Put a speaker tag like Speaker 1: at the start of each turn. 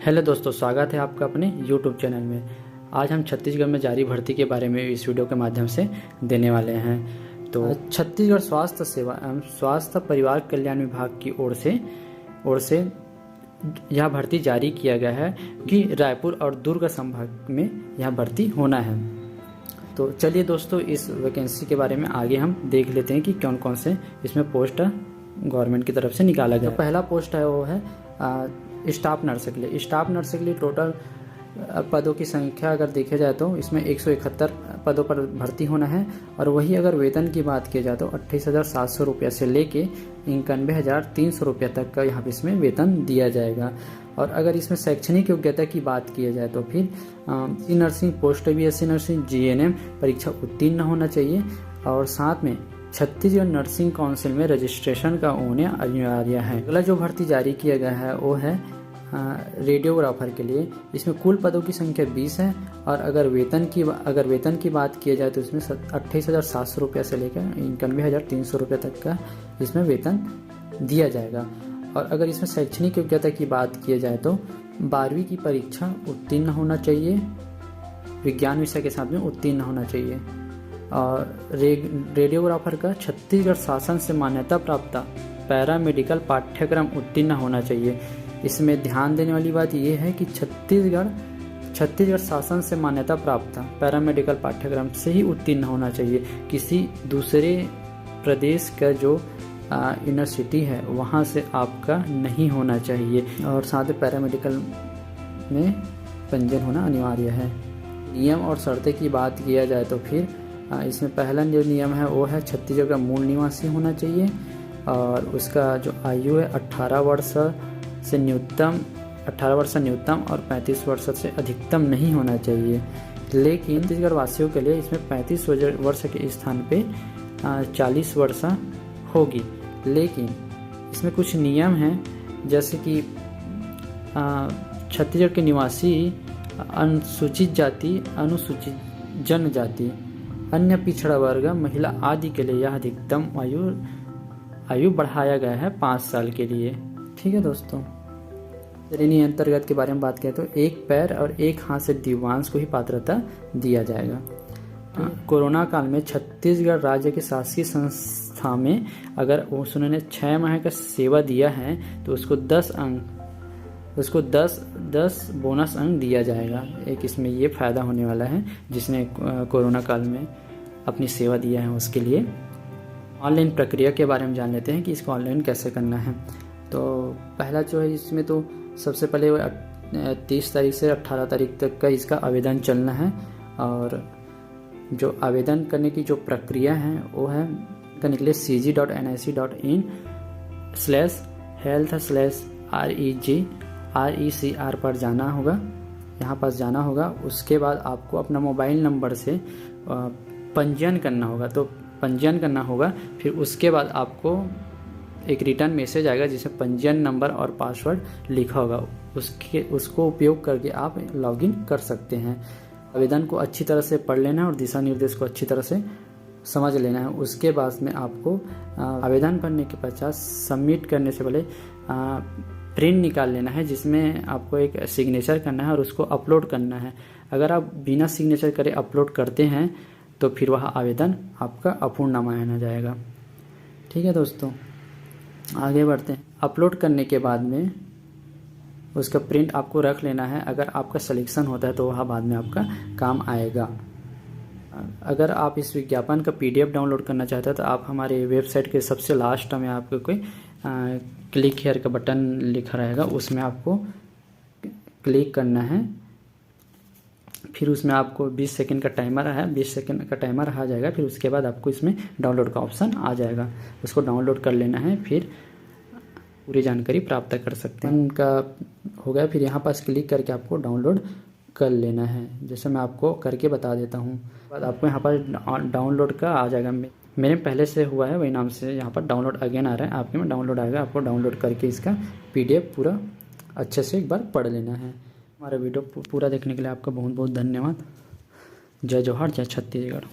Speaker 1: Hello दोस्तों, स्वागत है आपका अपने YouTube चैनल में। आज हम छत्तीसगढ़ में जारी भर्ती के बारे में इस वीडियो के माध्यम से देने वाले हैं। तो छत्तीसगढ़ स्वास्थ्य सेवा एवं स्वास्थ्य परिवार कल्याण विभाग की ओर से यह भर्ती जारी किया गया है कि रायपुर और दुर्ग संभाग में यह भर्ती होना है। तो चलिए दोस्तों, इस वैकेंसी के बारे में आगे हम देख लेते हैं कि कौन कौन से इसमें पोस्ट गवर्नमेंट की तरफ से निकाला गया। तो पहला पोस्ट है वो है स्टाफ नर्स के लिए। स्टाफ नर्स के लिए टोटल पदों की संख्या अगर देखा जाए तो इसमें 171 पदों पर भर्ती होना है। और वही अगर वेतन की बात की जाए तो 28,700 रुपये से लेके 91,300 रुपये तक का यहाँ पे इसमें वेतन दिया जाएगा। और अगर इसमें शैक्षणिक योग्यता की बात की जाए तो फिर nursing, post BSc nursing, GNM परीक्षा उत्तीर्ण होना चाहिए। और साथ में छत्तीसगढ़ नर्सिंग काउंसिल में रजिस्ट्रेशन का होना अनिवार्य है। अगला जो भर्ती जारी किया गया है वो है रेडियोग्राफर के लिए। इसमें कुल पदों की संख्या 20 है। और अगर वेतन की बात की जाए तो इसमें 28,700 रुपये से लेकर 91,300 रुपये तक का इसमें वेतन दिया जाएगा। और अगर इसमें शैक्षणिक योग्यता की बात की जाए तो 12वीं की परीक्षा उत्तीर्ण होना चाहिए, विज्ञान विषय के साथ में उत्तीर्ण होना चाहिए। और रेडियोग्राफर का छत्तीसगढ़ शासन से मान्यता प्राप्त पैरामेडिकल पाठ्यक्रम उत्तीर्ण होना चाहिए। इसमें ध्यान देने वाली बात यह है कि छत्तीसगढ़ शासन से मान्यता प्राप्त पैरामेडिकल पाठ्यक्रम से ही उत्तीर्ण होना चाहिए। किसी दूसरे प्रदेश का जो यूनिवर्सिटी है वहाँ से आपका नहीं होना चाहिए। और साथ ही पैरामेडिकल में पंजीयन होना अनिवार्य है। नियम और शर्तें की बात किया जाए तो फिर इसमें पहला जो नियम है वो है छत्तीसगढ़ का मूल निवासी होना चाहिए। और उसका जो आयु है 18 वर्ष से न्यूनतम और 35 वर्ष से अधिकतम नहीं होना चाहिए। लेकिन छत्तीसगढ़ वासियों के लिए इसमें 35 वर्ष के स्थान पे 40 वर्ष होगी। लेकिन इसमें कुछ नियम हैं, जैसे कि छत्तीसगढ़ के निवासी, अनुसूचित जाति, अनुसूचित जनजाति, अन्य पिछड़ा वर्ग, महिला आदि के लिए यह अधिकतम आयु बढ़ाया गया है 5 साल के लिए। ठीक है दोस्तों। श्रेणी अंतर्गत के बारे में बात करें तो एक पैर और एक हाथ से दिव्यांग को ही पात्रता दिया जाएगा। कोरोना काल में छत्तीसगढ़ राज्य के शासकीय संस्था में अगर उन्होंने 6 माह का सेवा दिया है तो उसको 10 बोनस अंक दिया जाएगा। एक इसमें ये फ़ायदा होने वाला है जिसने कोरोना काल में अपनी सेवा दिया है उसके लिए। ऑनलाइन प्रक्रिया के बारे में जान लेते हैं कि इसको ऑनलाइन कैसे करना है। तो पहला जो है इसमें तो सबसे पहले 30 तारीख से 18 तारीख तक का इसका आवेदन चलना है। और जो आवेदन करने की जो प्रक्रिया है वो है करने के लिए cg.nic.in/health/recr पर जाना होगा, यहाँ पास जाना होगा। उसके बाद आपको अपना मोबाइल नंबर से पंजीयन करना होगा। तो पंजीयन करना होगा, फिर उसके बाद आपको एक रिटर्न मैसेज आएगा जिसमें पंजीयन नंबर और पासवर्ड लिखा होगा। उसको उपयोग करके आप लॉगिन कर सकते हैं। आवेदन को अच्छी तरह से पढ़ लेना है और दिशा निर्देश को अच्छी तरह से समझ लेना है। उसके बाद में आपको आवेदन करने के पश्चात सबमिट करने से पहले प्रिंट निकाल लेना है, जिसमें आपको एक सिग्नेचर करना है और उसको अपलोड करना है। अगर आप बिना सिग्नेचर करे अपलोड करते हैं तो फिर वह आवेदन आपका अपूर्ण माना जाएगा। ठीक है दोस्तों, आगे बढ़ते हैं। अपलोड करने के बाद में उसका प्रिंट आपको रख लेना है। अगर आपका सिलेक्शन होता है तो वह बाद में आपका काम आएगा। अगर आप इस विज्ञापन का PDF डाउनलोड करना चाहते हैं तो आप हमारे वेबसाइट के सबसे लास्ट में आपको कोई क्लिक हियर का बटन लिखा रहेगा, उसमें आपको क्लिक करना है। फिर उसमें आपको 20 सेकंड का टाइमर है, 20 सेकंड का टाइमर आ जाएगा। फिर उसके बाद आपको इसमें डाउनलोड का ऑप्शन आ जाएगा, उसको डाउनलोड कर लेना है। फिर पूरी जानकारी प्राप्त कर सकते हैं। उनका हो गया, फिर यहाँ पास क्लिक करके आपको डाउनलोड कर लेना है, जैसे मैं आपको करके बता देता हूँ। बाद आपको यहाँ पर डाउनलोड का आ जाएगा। मेरे पहले से हुआ है वही नाम से यहाँ पर डाउनलोड अगेन आ रहा है, आपके में डाउनलोड आएगा। आपको डाउनलोड करके इसका PDF पूरा अच्छे से एक बार पढ़ लेना है। हमारा वीडियो पूरा देखने के लिए आपका बहुत बहुत धन्यवाद। जय जवाहर, जय छत्तीसगढ़।